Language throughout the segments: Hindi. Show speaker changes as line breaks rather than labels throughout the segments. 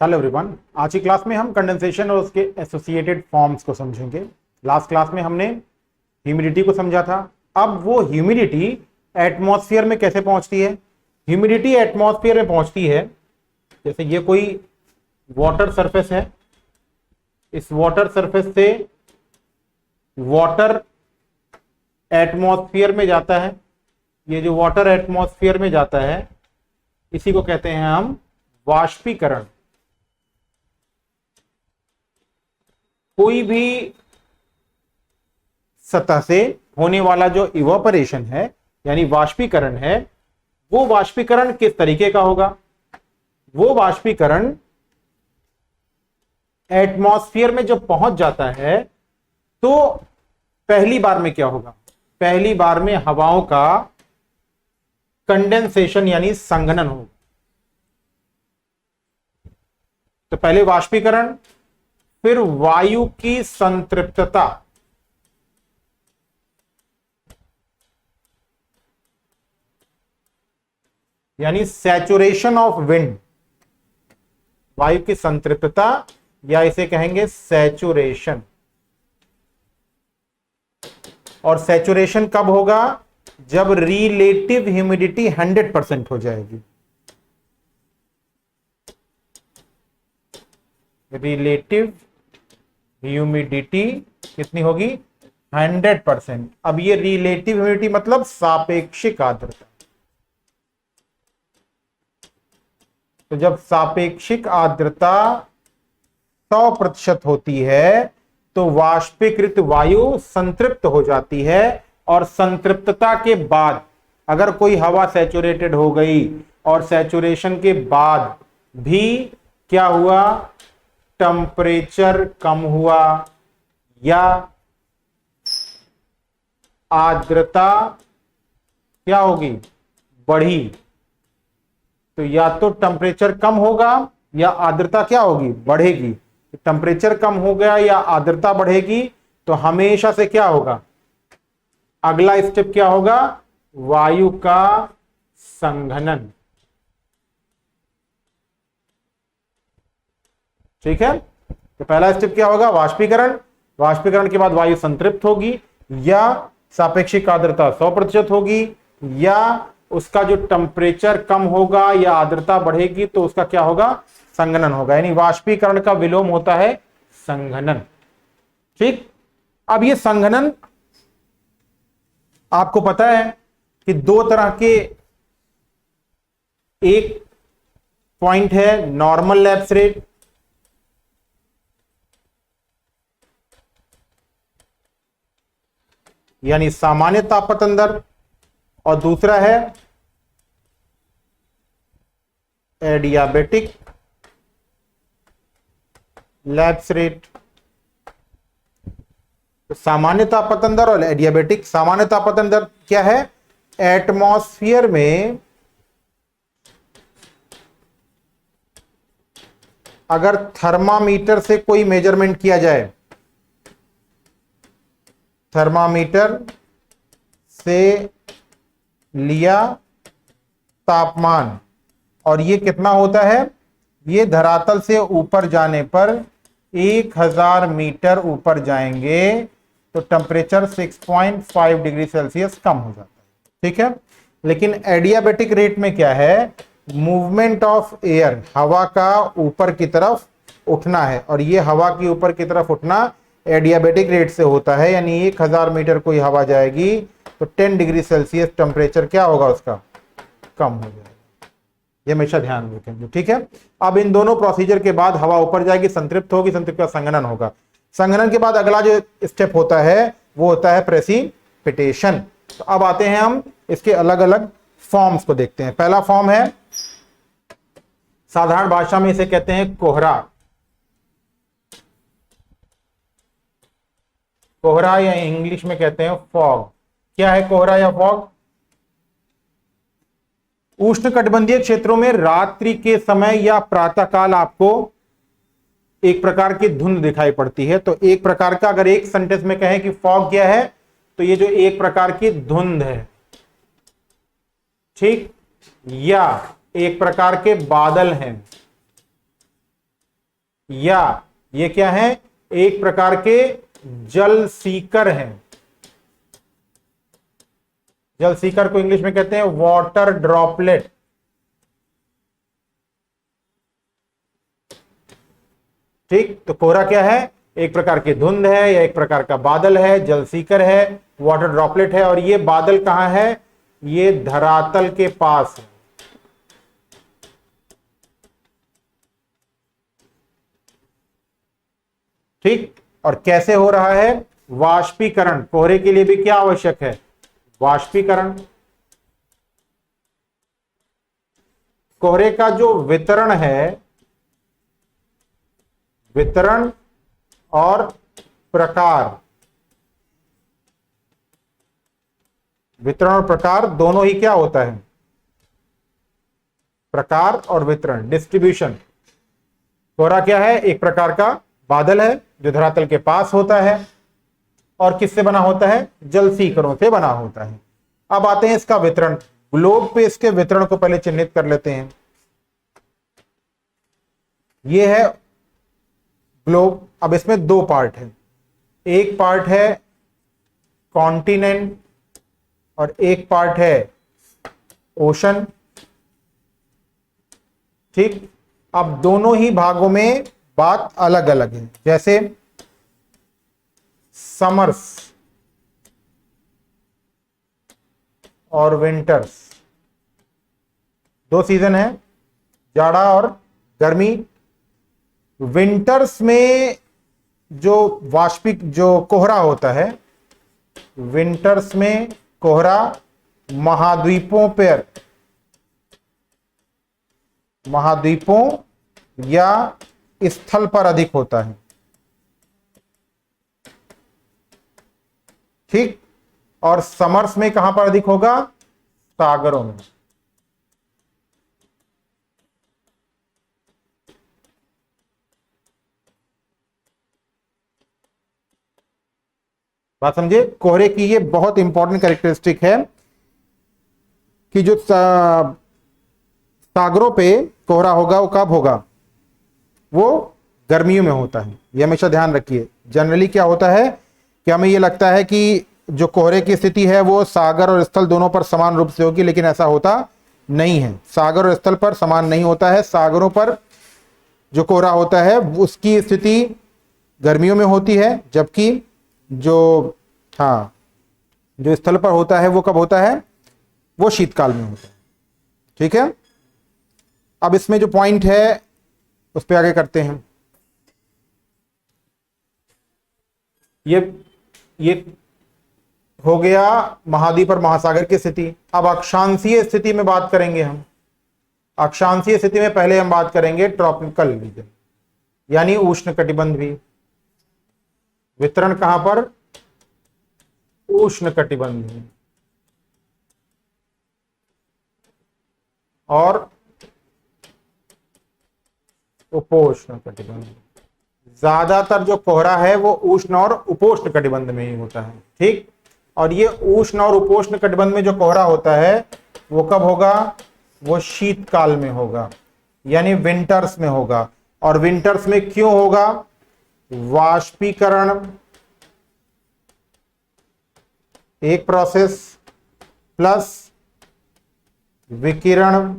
Hello everyone. आज की क्लास में हम कंडेंसेशन और उसके एसोसिएटेड फॉर्म्स को समझेंगे। लास्ट क्लास में हमने ह्यूमिडिटी को समझा था। अब वो ह्यूमिडिटी एटमॉस्फेयर में कैसे पहुंचती है। ह्यूमिडिटी एटमॉस्फेयर में पहुंचती है, जैसे ये कोई वाटर सरफेस है, इस वाटर सरफेस से वाटर एटमॉस्फेयर में जाता है। ये जो वाटर एटमॉस्फेयर में जाता है इसी को कहते हैं हम वाष्पीकरण। कोई भी सतह से होने वाला जो इवापोरेशन है यानी वाष्पीकरण है, वो वाष्पीकरण किस तरीके का होगा। वो वाष्पीकरण एटमॉस्फेयर में जब पहुंच जाता है तो पहली बार में क्या होगा, पहली बार में हवाओं का कंडेंसेशन यानी संघनन होगा। तो पहले वाष्पीकरण, फिर वायु की संतृप्तता यानी सैचुरेशन ऑफ विंड, वायु की संतृप्तता या इसे कहेंगे सैचुरेशन। और सैचुरेशन कब होगा, जब रिलेटिव ह्यूमिडिटी 100% हो जाएगी। रिलेटिव ह्यूमिडिटी कितनी होगी, 100%। अब ये रिलेटिव ह्यूमिडिटी मतलब सापेक्षिक आर्द्रता। तो जब सापेक्षिक आर्द्रता 100% होती है तो वाष्पीकृत वायु संतृप्त हो जाती है। और संतृप्तता के बाद अगर कोई हवा सैचुरेटेड हो गई और सैचुरेशन के बाद भी क्या हुआ, टेम्परेचर कम हुआ या आर्द्रता क्या होगी, बढ़ी, तो या तो टेम्परेचर कम होगा या आर्द्रता क्या होगी, बढ़ेगी। टेम्परेचर कम हो गया या आर्द्रता बढ़ेगी तो हमेशा से क्या होगा, अगला स्टेप क्या होगा, वायु का संघनन। ठीक है। तो पहला स्टेप क्या होगा, वाष्पीकरण। वाष्पीकरण के बाद वायु संतृप्त होगी या सापेक्षिक आर्द्रता 100% होगी या उसका जो टेम्परेचर कम होगा या आर्द्रता बढ़ेगी तो उसका क्या होगा, संघनन होगा। यानी वाष्पीकरण का विलोम होता है संघनन। ठीक। अब ये संघनन आपको पता है कि दो तरह के, एक पॉइंट है नॉर्मल लैप्स रेट, यानी सामान्य तापमान दर, और दूसरा है एडियाबेटिक लैप्स रेट। तो सामान्य तापमान दर और एडियाबेटिक। सामान्य तापमान दर क्या है, एटमॉस्फेयर में अगर थर्मामीटर से कोई मेजरमेंट किया जाए, थर्मामीटर से लिया तापमान, और ये कितना होता है, ये धरातल से ऊपर जाने पर 1000 मीटर ऊपर जाएंगे तो टेम्परेचर 6.5 डिग्री सेल्सियस कम हो जाता है। ठीक है। लेकिन एडियाबेटिक रेट में क्या है, मूवमेंट ऑफ एयर, हवा का ऊपर की तरफ उठना है, और ये हवा की ऊपर की तरफ उठना एडियाबेटिक रेट से होता है। यानी 1000 मीटर कोई हवा जाएगी तो 10 डिग्री सेल्सियस टेम्परेचर क्या होगा, उसका कम हो जाएगा। ये हमेशा ध्यान रखेंगे। ठीक है। अब इन दोनों प्रोसीजर के बाद हवा ऊपर जाएगी, संतृप्त होगी, संतृप्त का संघनन होगा। संघनन के बाद अगला जो स्टेप होता है वो होता है प्रेसिपिटेशन। तो अब आते हैं हम इसके अलग अलग फॉर्म्स को देखते हैं। पहला फॉर्म है, साधारण भाषा में इसे कहते हैं कोहरा। कोहरा या इंग्लिश में कहते हैं फॉग। क्या है कोहरा या फॉग, उष्णकटिबंधीय क्षेत्रों में रात्रि के समय या प्रातःकाल आपको एक प्रकार की धुंध दिखाई पड़ती है। तो एक प्रकार का, अगर एक सेंटेंस में कहें कि फॉग क्या है, तो ये जो एक प्रकार की धुंध है। ठीक। या एक प्रकार के बादल हैं। या ये क्या है, एक प्रकार के जल सीकर हैं। जल सीकर को इंग्लिश में कहते हैं वाटर ड्रॉपलेट। ठीक, तो कोहरा क्या है, एक प्रकार की धुंध है या एक प्रकार का बादल है, जल सीकर है, वाटर ड्रॉपलेट है। और ये बादल कहां है, ये धरातल के पास है। ठीक, और कैसे हो रहा है, वाष्पीकरण। कोहरे के लिए भी क्या आवश्यक है, वाष्पीकरण। कोहरे का जो वितरण है, वितरण और प्रकार, वितरण और प्रकार दोनों ही क्या होता है, प्रकार और वितरण, डिस्ट्रीब्यूशन। कोहरा क्या है, एक प्रकार का बादल है जो धरातल के पास होता है और किससे बना होता है, जल सीकरों से बना होता है। अब आते हैं इसका वितरण। ग्लोब पे इसके वितरण को पहले चिन्हित कर लेते हैं। ये है ग्लोब। अब इसमें दो पार्ट है, एक पार्ट है कॉन्टिनेंट और एक पार्ट है ओशन। ठीक, अब दोनों ही भागों में बात अलग अलग है। जैसे समर्स और विंटर्स, दो सीजन है, जाड़ा और गर्मी। विंटर्स में जो जो कोहरा होता है, विंटर्स में कोहरा महाद्वीपों पर, महाद्वीपों या स्थल पर अधिक होता है। ठीक, और समर्स में कहां पर अधिक होगा, सागरों में। बात समझे, कोहरे की ये बहुत इंपॉर्टेंट कैरेक्टरिस्टिक है कि जो सागरों पे कोहरा होगा वो कब होगा, वो गर्मियों में होता है। ये हमेशा ध्यान रखिए। जनरली क्या होता है कि हमें ये लगता है कि जो कोहरे की स्थिति है वो सागर और स्थल दोनों पर समान रूप से होगी, लेकिन ऐसा होता नहीं है। सागर और स्थल पर समान नहीं होता है। सागरों पर जो कोहरा होता है उसकी स्थिति गर्मियों में होती है, जबकि जो जो स्थल पर होता है वो कब होता है, वो शीतकाल में होता है। ठीक है, अब इसमें जो पॉइंट है उस पर आगे करते हैं। ये हो गया महाद्वीप और महासागर की स्थिति। अब अक्षांशीय स्थिति में बात करेंगे हम। अक्षांशीय स्थिति में पहले हम बात करेंगे ट्रॉपिकल रीजन, यानी उष्ण कटिबंध भी। वितरण कहां पर, उष्ण कटिबंध में, और उपोष्ण कटिबंध। ज्यादातर जो कोहरा है वो उष्ण और उपोष्ण कटिबंध में ही होता है। ठीक, और ये उष्ण और उपोष्ण कटिबंध में जो कोहरा होता है वो कब होगा, वो शीतकाल में होगा, यानी विंटर्स में होगा। और विंटर्स में क्यों होगा, वाष्पीकरण एक प्रोसेस प्लस विकिरण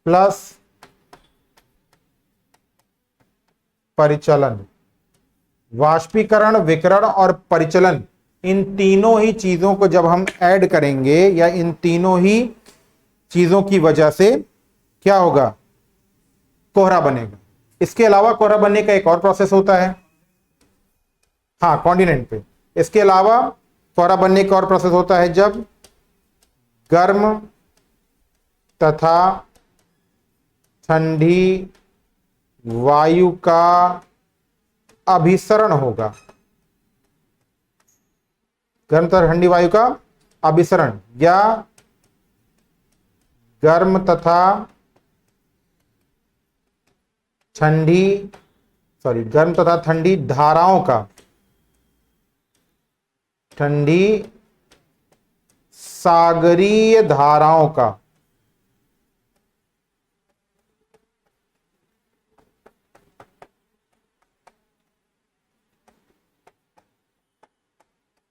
प्लस परिचलन। वाष्पीकरण, विकिरण और परिचलन, इन तीनों ही चीजों को जब हम ऐड करेंगे या इन तीनों ही चीजों की वजह से क्या होगा, कोहरा बनेगा। इसके अलावा कोहरा बनने का एक और प्रोसेस होता है, कॉन्टिनेंट पे। इसके अलावा कोहरा बनने का और प्रोसेस होता है जब गर्म तथा ठंडी वायु का अभिसरण होगा। गर्म तथा ठंडी वायु का अभिसरण, या गर्म तथा ठंडी धाराओं का, ठंडी सागरीय धाराओं का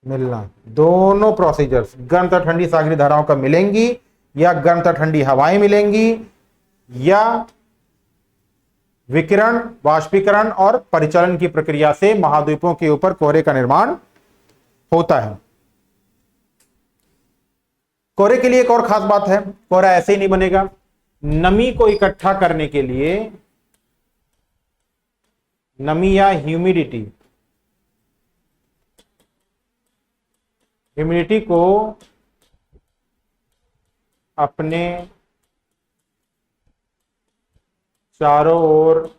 मिलना, दोनों प्रोसीजर्स गर्म तथा ठंडी सागरीय धाराओं का मिलेंगी, या गर्म तथा ठंडी हवाएं मिलेंगी, या विकिरण, वाष्पीकरण और परिचलन की प्रक्रिया से महाद्वीपों के ऊपर कोहरे का निर्माण होता है। कोहरे के लिए एक और खास बात है, कोहरा ऐसे ही नहीं बनेगा। नमी को इकट्ठा करने के लिए, नमी या ह्यूमिडिटी को अपने चारों ओर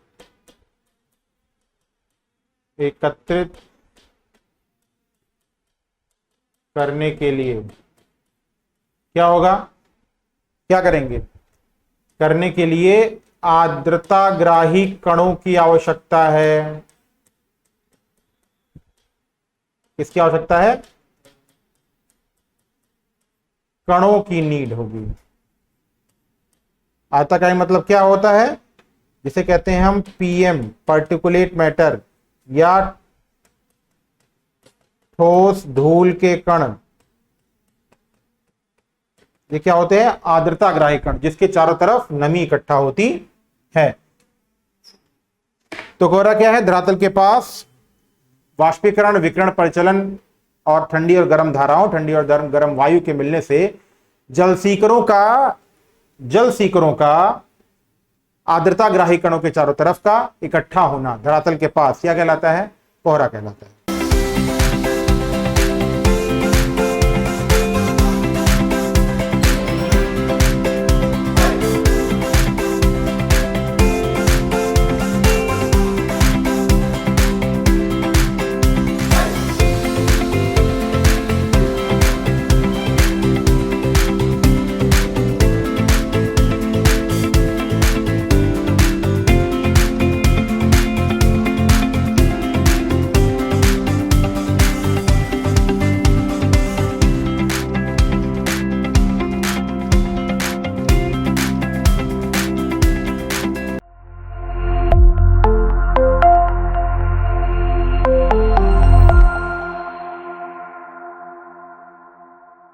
एकत्रित करने के लिए क्या होगा, क्या करेंगे, करने के लिए आर्द्रताग्राही कणों की आवश्यकता है। किसकी आवश्यकता है? कणों की नीड होगी। आर्द्रताग्राही मतलब क्या होता है? जिसे कहते हैं हम पीएम, पार्टिकुलेट मैटर, या ठोस धूल के कण। ये क्या होते हैं? आर्द्रताग्राही कण, जिसके चारों तरफ नमी इकट्ठा होती है। तो कोहरा क्या है? धरातल के पास वाष्पीकरण, विकिरण, परिचलन और ठंडी और गर्म धाराओं, ठंडी और गर्म वायु के मिलने से जल सीकरों का आर्द्रताग्राही कणों के चारों तरफ का इकट्ठा होना धरातल के पास क्या कहलाता है? कोहरा कहलाता है।